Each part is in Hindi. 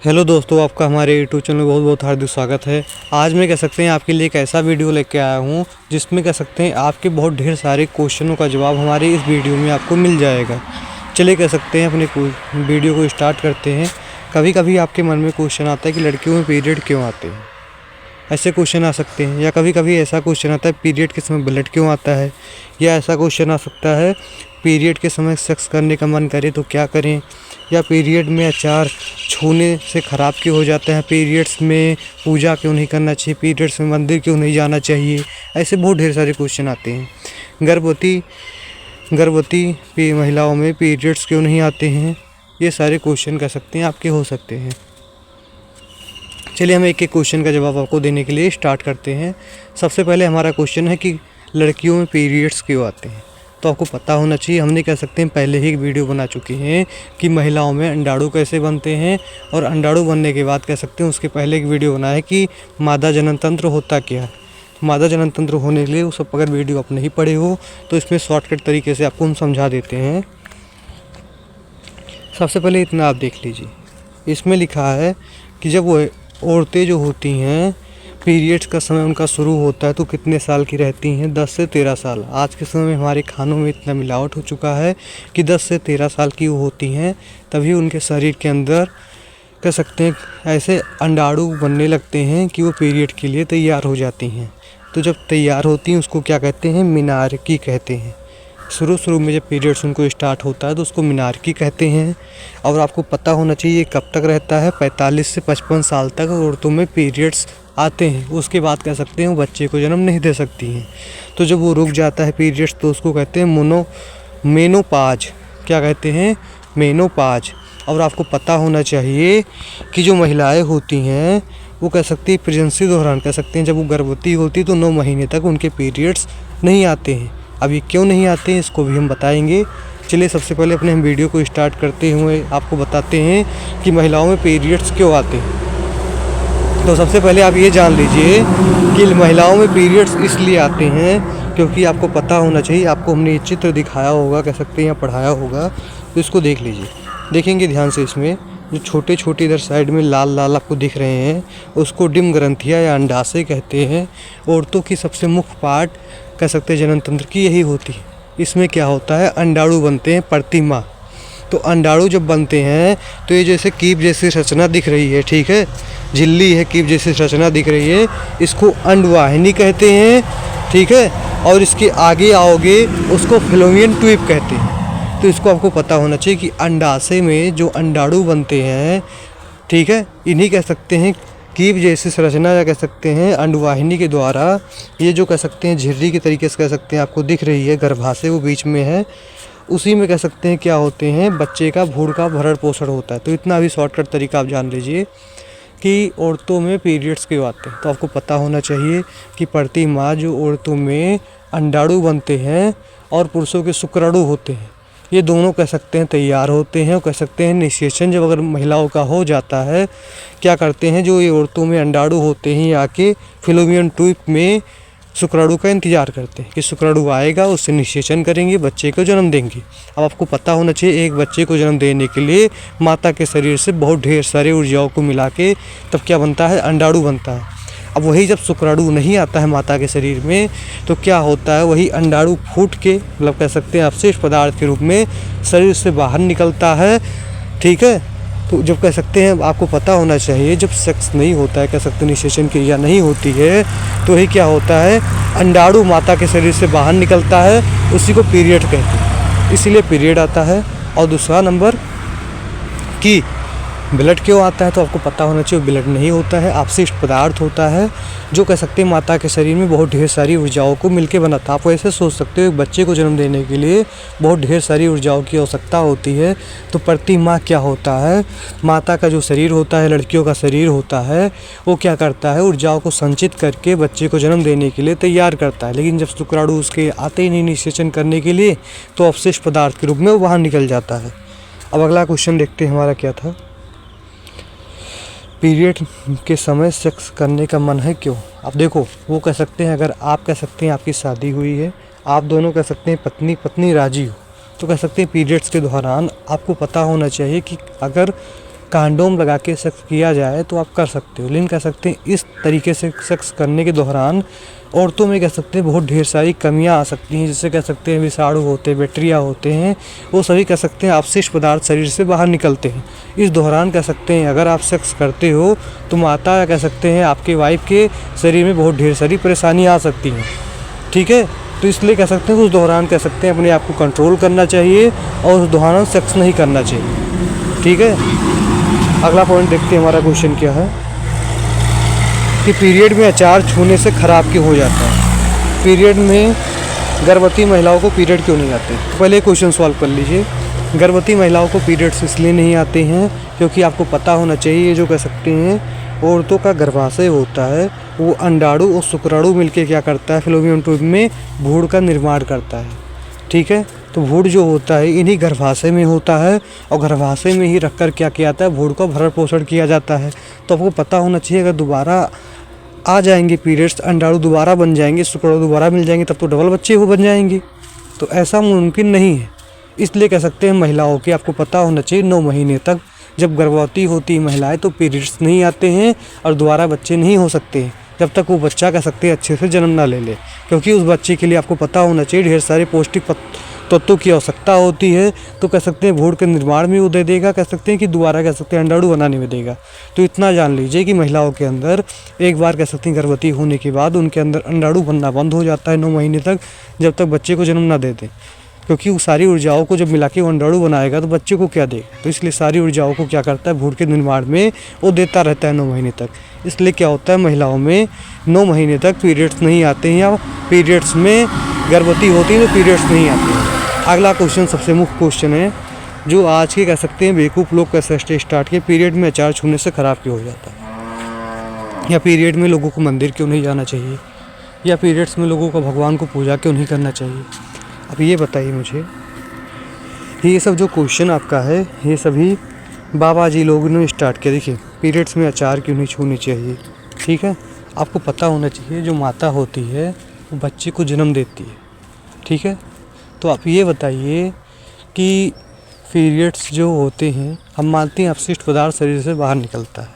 हेलो दोस्तों, आपका हमारे यूट्यूब चैनल में बहुत बहुत हार्दिक स्वागत है। आज मैं कह सकते हैं आपके लिए एक ऐसा वीडियो लेके आया हूँ जिसमें कह सकते हैं आपके बहुत ढेर सारे क्वेश्चनों का जवाब हमारे इस वीडियो में आपको मिल जाएगा। चलिए कह सकते हैं अपने वीडियो को स्टार्ट करते हैं। कभी कभी आपके मन में क्वेश्चन आता है कि लड़कियों में पीरियड क्यों आते हैं, ऐसे क्वेश्चन आ सकते हैं। या कभी कभी ऐसा क्वेश्चन आता है पीरियड के समय ब्लड क्यों आता है। या ऐसा क्वेश्चन आ सकता है पीरियड के समय सेक्स करने का मन करे तो क्या करें। या पीरियड में अचार छूने से ख़राब क्यों हो जाते हैं। पीरियड्स में पूजा क्यों नहीं करना चाहिए। पीरियड्स में मंदिर क्यों नहीं जाना चाहिए। ऐसे बहुत ढेर सारे क्वेश्चन आते हैं। गर्भवती महिलाओं में पीरियड्स क्यों नहीं आते हैं। ये सारे क्वेश्चन कह सकते हैं आपके हो सकते हैं। चलिए हम एक एक क्वेश्चन का जवाब आपको देने के लिए स्टार्ट करते हैं। सबसे पहले हमारा क्वेश्चन है कि लड़कियों में पीरियड्स क्यों आते हैं। तो आपको पता होना चाहिए, हमने कह सकते हैं पहले ही एक वीडियो बना चुके हैं कि महिलाओं में अंडाणु कैसे बनते हैं। और अंडाणु बनने के बाद कह सकते हैं उसके पहले एक वीडियो बना है कि मादा जनन तंत्र होता क्या है। मादा जनन तंत्र होने के लिए वो सब अगर वीडियो आप नहीं पढ़े हो तो इसमें शॉर्टकट तरीके से आपको हम समझा देते हैं। सबसे पहले इतना आप देख लीजिए, इसमें लिखा है कि जब वो औरतें जो होती हैं पीरियड्स का समय उनका शुरू होता है तो कितने साल की रहती हैं। 10 से 13 साल। आज के समय में हमारे खानों में इतना मिलावट हो चुका है कि 10 से 13 साल की वो होती हैं, तभी उनके शरीर के अंदर कह सकते हैं ऐसे अंडाणु बनने लगते हैं कि वो पीरियड के लिए तैयार हो जाती हैं। तो जब तैयार होती हैं उसको क्या कहते हैं, मीनारिकी कहते हैं। शुरू में जब पीरियड्स उनको स्टार्ट होता है तो उसको मीनारिकी कहते हैं। और आपको पता होना चाहिए कब तक रहता है, 45 से 55 साल तक औरतों में पीरियड्स आते हैं। उसके बाद कह सकते हैं वो बच्चे को जन्म नहीं दे सकती हैं। तो जब वो रुक जाता है पीरियड्स तो उसको कहते हैं मेनोपाज। क्या कहते हैं, मेनोपाज। और आपको पता होना चाहिए कि जो महिलाएं होती हैं वो कह सकती है प्रेगनेंसी दौरान कह सकते हैं जब वो गर्भवती होती है तो 9 महीने तक उनके पीरियड्स नहीं आते हैं। अब ये क्यों नहीं आते हैं इसको भी हम बताएंगे। चलिए सबसे पहले अपने हम वीडियो को स्टार्ट करते हुए आपको बताते हैं कि महिलाओं में पीरियड्स क्यों आते हैं। तो सबसे पहले आप ये जान लीजिए कि महिलाओं में पीरियड्स इसलिए आते हैं क्योंकि आपको पता होना चाहिए, आपको हमने ये चित्र दिखाया होगा कह सकते हैं या पढ़ाया होगा, तो इसको देख लीजिए। देखेंगे ध्यान से, इसमें जो छोटे छोटे इधर साइड में लाल लाल आपको दिख रहे हैं उसको डिम ग्रंथियाँ या अंडाशय कहते हैं। औरतों की सबसे मुख्य पार्ट कह सकते हैं जनन तंत्र की यही होती है। इसमें क्या होता है, अंडाणु बनते हैं प्रतिमा। तो अंडाणु जब बनते हैं तो ये जैसे कीप जैसी रचना दिख रही है, ठीक है, झिल्ली है, कीप जैसी रचना दिख रही है, इसको अंडवाहिनी कहते हैं, ठीक है। और इसके आगे आओगे उसको फिलोमियन ट्यूब कहते हैं। तो इसको आपको पता होना चाहिए कि अंडाशय में जो अंडाणु बनते हैं, ठीक है, इन्हीं कह सकते हैं कीप जैसी संरचना या कह सकते हैं अंडवाहिनी के द्वारा ये जो कह सकते हैं झिर्री के तरीके से कह सकते हैं आपको दिख रही है, गर्भाशय वो बीच में है, उसी में कह सकते हैं क्या होते हैं बच्चे का भ्रूण का भरण पोषण होता है। तो इतना भी शॉर्टकट तरीका आप जान लीजिए कि औरतों में पीरियड्स क्यों आते हैं। तो आपको पता होना चाहिए कि प्रति माह जो औरतों में अंडाणु बनते हैं और पुरुषों के शुक्राणु होते हैं, ये दोनों कह सकते हैं तैयार होते हैं। और कह सकते हैं निषेचन जब अगर महिलाओं का हो जाता है, क्या करते हैं जो ये औरतों में अंडाणु होते हैं आके फिलोमियन ट्यूब में शुक्राणु का इंतजार करते हैं कि शुक्राणु आएगा, उससे निषेचन करेंगे, बच्चे को जन्म देंगे। अब आपको पता होना चाहिए एक बच्चे को जन्म देने के लिए माता के शरीर से बहुत ढेर सारे ऊर्जाओं को मिला के तब क्या बनता है, अंडाणु बनता है। अब वही जब शुक्राणु नहीं आता है माता के शरीर में तो क्या होता है, वही अंडाणु फूट के मतलब कह सकते हैं अवशेष पदार्थ के रूप में शरीर से बाहर निकलता है, ठीक है। तो जब कह सकते हैं आपको पता होना चाहिए जब सेक्स नहीं होता है, कह सकते हैं निषेचन क्रिया नहीं होती है, तो वही क्या होता है, अंडाणु माता के शरीर से बाहर निकलता है, उसी को पीरियड कहते हैं, इसीलिए पीरियड आता है। और दूसरा नंबर कि ब्लड क्यों आता है, तो आपको पता होना चाहिए ब्लड नहीं होता है, अपशिष्ट पदार्थ होता है जो कह सकते हैं माता के शरीर में बहुत ढेर सारी ऊर्जाओं को मिलके बनाता है। आप ऐसे सोच सकते हो बच्चे को जन्म देने के लिए बहुत ढेर सारी ऊर्जाओं की आवश्यकता होती है। तो प्रति माह क्या होता है, माता का जो शरीर होता है, लड़कियों का शरीर होता है, वो क्या करता है, ऊर्जाओं को संचित करके बच्चे को जन्म देने के लिए तैयार करता है। लेकिन जब शुक्राणु उसके आते ही नहीं निषेचन करने के लिए तो अपशिष्ट पदार्थ के रूप में वो बाहर निकल जाता है। अब अगला क्वेश्चन देखते हैं हमारा क्या था, पीरियड के समय सेक्स करने का मन है क्यों। अब देखो वो कह सकते हैं अगर आप कह सकते हैं आपकी शादी हुई है, आप दोनों कह सकते हैं पत्नी पत्नी राजी हो, तो कह सकते हैं पीरियड्स के दौरान आपको पता होना चाहिए कि अगर कंडोम लगा के सेक्स किया जाए तो आप कर सकते हो, लेकिन कह सकते हैं इस तरीके से सेक्स करने के दौरान औरतों में कह सकते हैं बहुत ढेर सारी कमियां आ सकती हैं, जिससे कह सकते हैं विषाणु होते हैं, बैक्टीरिया होते हैं, वो सभी कह सकते हैं अपशिष्ट पदार्थ शरीर से बाहर निकलते हैं। इस दौरान कह सकते हैं अगर आप सेक्स करते हो तो माता कह सकते हैं आपके वाइफ के शरीर में बहुत ढेर सारी परेशानियाँ आ सकती हैं। ठीक है, तो इसलिए कह सकते हैं उस दौरान कह सकते हैं अपने आप को कंट्रोल करना चाहिए और उस दौरान सेक्स नहीं करना चाहिए। ठीक है, अगला पॉइंट देखते हैं हमारा क्वेश्चन क्या है कि पीरियड में अचार छूने से खराब क्यों हो जाता है। पीरियड में गर्भवती महिलाओं को पीरियड क्यों नहीं आते। तो पहले क्वेश्चन सॉल्व कर लीजिए। गर्भवती महिलाओं को पीरियड्स इसलिए नहीं आते हैं क्योंकि आपको पता होना चाहिए जो कह सकते हैं औरतों का गर्भाशय होता है वो अंडाणु और शुक्राणु मिलके क्या करता है, फैलोपियन ट्यूब में भ्रूण का निर्माण करता है। ठीक है, तो भ्रूण जो होता है इन्हीं गर्भाशय में होता है और गर्भाशय में ही रखकर क्या किया जाता है, भ्रूण का भरण पोषण किया जाता है। तो आपको पता होना चाहिए अगर दोबारा आ जाएंगे पीरियड्स, अंडाणु दोबारा बन जाएंगे, शुक्राणु दोबारा मिल जाएंगे, तब तो डबल बच्चे हो बन जाएंगे। तो ऐसा मुमकिन नहीं है। इसलिए कह सकते हैं महिलाओं के आपको पता होना चाहिए 9 महीने तक जब गर्भवती होती है महिलाएं तो पीरियड्स नहीं आते हैं और दोबारा बच्चे नहीं हो सकते हैं जब तक वो बच्चा कह सकते हैं अच्छे से जन्म ना ले ले, क्योंकि उस बच्चे के लिए आपको पता होना चाहिए ढेर सारे पौष्टिक तत्वों की आवश्यकता होती है। तो कह सकते हैं भ्रूण के निर्माण में वो दे देगा, कह सकते हैं कि दोबारा कह सकते हैं अंडाणु बनाने में देगा। तो इतना जान लीजिए कि महिलाओं के अंदर एक बार कह सकते हैं गर्भवती होने के बाद उनके अंदर अंडाणु बनना बंद हो जाता है 9 महीने तक, जब तक बच्चे को जन्म ना दे दें, क्योंकि वो सारी ऊर्जाओं को जब मिला के अंडाणु बनाएगा तो बच्चे को क्या देगा। तो इसलिए सारी ऊर्जाओं को क्या करता है भ्रूण के निर्माण में वो देता रहता है 9 महीने तक। इसलिए क्या होता है महिलाओं में 9 महीने तक पीरियड्स नहीं आते हैं या पीरियड्स में गर्भवती होती है तो पीरियड्स नहीं आते हैं। अगला क्वेश्चन सबसे मुख्य क्वेश्चन है जो आज के कह सकते हैं बेवकूफ़ लोग कैसे स्टार्ट किए, पीरियड में अचार छूने से ख़राब क्यों हो जाता है, या पीरियड में लोगों को मंदिर क्यों नहीं जाना चाहिए, या पीरियड्स में लोगों को भगवान को पूजा क्यों नहीं करना चाहिए। अब ये बताइए मुझे, ये सब जो क्वेश्चन आपका है ये सभी बाबा जी लोगों ने स्टार्ट किया। देखिए पीरियड्स में अचार क्यों नहीं छूनी चाहिए। ठीक है, आपको पता होना चाहिए जो माता होती है वो बच्चे को जन्म देती है। ठीक है, तो आप ये बताइए कि पीरियड्स जो होते हैं हम मानते हैं अपशिष्ट पदार्थ शरीर से बाहर निकलता है,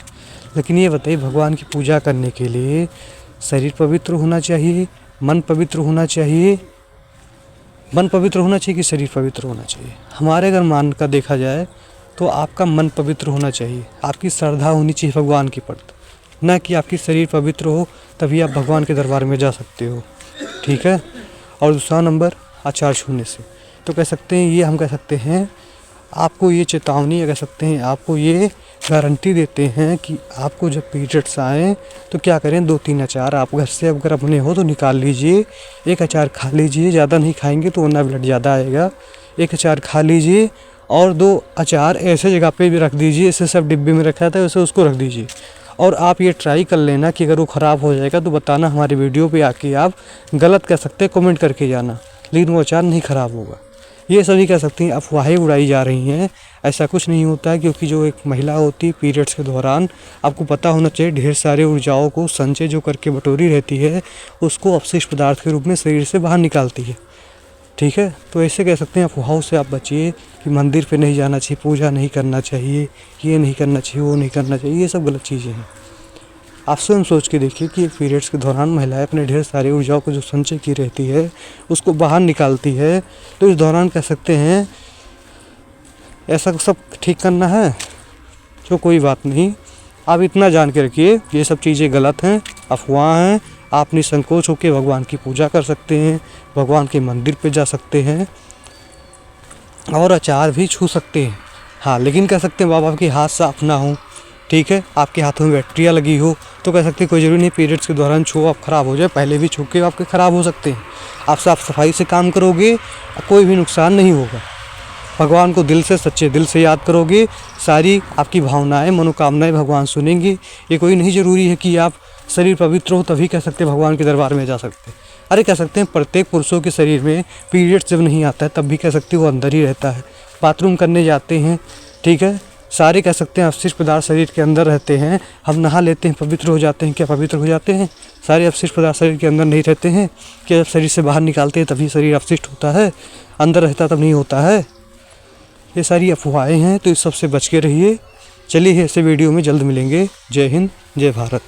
लेकिन ये बताइए भगवान की पूजा करने के लिए शरीर पवित्र होना चाहिए, मन पवित्र होना चाहिए, मन पवित्र होना चाहिए कि शरीर पवित्र होना चाहिए। हमारे अगर मान का देखा जाए तो आपका मन पवित्र होना चाहिए, आपकी श्रद्धा होनी चाहिए भगवान के प्रति, ना कि आपकी शरीर पवित्र हो तभी आप भगवान के दरबार में जा सकते हो। ठीक है, और दूसरा नंबर अचार छूने से तो कह सकते हैं ये हम कह सकते हैं आपको ये चेतावनी कह सकते हैं आपको ये गारंटी देते हैं कि आपको जब पीरियड्स आए तो क्या करें 2-3 अचार आप घर से अगर अपने हो तो निकाल लीजिए, एक अचार खा लीजिए, ज़्यादा नहीं खाएंगे तो वरना ब्लड ज़्यादा आएगा। एक अचार खा लीजिए और 2 अचार ऐसे जगह पे भी रख दीजिए, ऐसे सब डिब्बे में रखा था वैसे उसको रख दीजिए। और आप ये ट्राई कर लेना कि अगर वो ख़राब हो जाएगा तो बताना हमारी वीडियो पे आके, आप गलत कह सकते हैं कमेंट करके जाना, लेकिन वो अचार नहीं ख़राब होगा। ये सभी कह सकती हैं अफवाहें उड़ाई जा रही हैं, ऐसा कुछ नहीं होता है। क्योंकि जो एक महिला होती है पीरियड्स के दौरान आपको पता होना चाहिए ढेर सारे ऊर्जाओं को संचय जो करके बटोरी रहती है उसको अपशिष्ट पदार्थ के रूप में शरीर से बाहर निकालती है। ठीक है, तो ऐसे कह सकते हैं अफवाहों से आप बचिए कि मंदिर पे नहीं जाना चाहिए, पूजा नहीं करना चाहिए, ये नहीं करना चाहिए, वो नहीं करना चाहिए, ये सब गलत चीज़ें हैं। आप स्वयं सोच के देखिए कि पीरियड्स के दौरान महिलाएं अपने ढेर सारी ऊर्जाओं को जो संचय की रहती है उसको बाहर निकालती है। तो इस दौरान कह सकते हैं ऐसा सब ठीक करना है तो कोई बात नहीं, आप इतना जान के रखिए ये सब चीज़ें गलत हैं, अफवाह हैं। आप निसंकोच होकर भगवान की पूजा कर सकते हैं, भगवान के मंदिर पे जा सकते हैं और अचार भी छू सकते हैं। हाँ, लेकिन कह सकते हैं बाबा के हाथ साफ ना हो, ठीक है, आपके हाथों में बैक्टीरिया लगी हो तो कह सकते हैं कोई ज़रूरी नहीं पीरियड्स के दौरान छो आप ख़राब हो जाए, पहले भी छू के आपके ख़राब हो सकते हैं। आप साफ सफाई से काम करोगे कोई भी नुकसान नहीं होगा। भगवान को दिल से सच्चे दिल से याद करोगे, सारी आपकी भावनाएं मनोकामनाएं भगवान सुनेंगे। ये कोई नहीं ज़रूरी है कि आप शरीर पवित्र हो तभी कह सकते हैं भगवान के दरबार में जा सकते हैं। अरे कह सकते हैं प्रत्येक पुरुषों के शरीर में पीरियड्स जब नहीं आता है तब भी कह सकते हैं वो अंदर ही रहता है, बाथरूम करने जाते हैं, ठीक है, सारे कह सकते हैं अपशिष्ट पदार्थ शरीर के अंदर रहते हैं। हम नहा लेते हैं पवित्र हो जाते हैं, क्या पवित्र हो जाते हैं? सारे अपशिष्ट पदार्थ शरीर के अंदर नहीं रहते हैं क्या? जब शरीर से बाहर निकालते हैं तभी शरीर अपशिष्ट होता है, अंदर रहता तब नहीं होता है। ये सारी अफवाहें हैं, तो इस सब से बच के रहिए। चलिए ऐसे वीडियो में जल्द मिलेंगे। जय हिंद, जय भारत।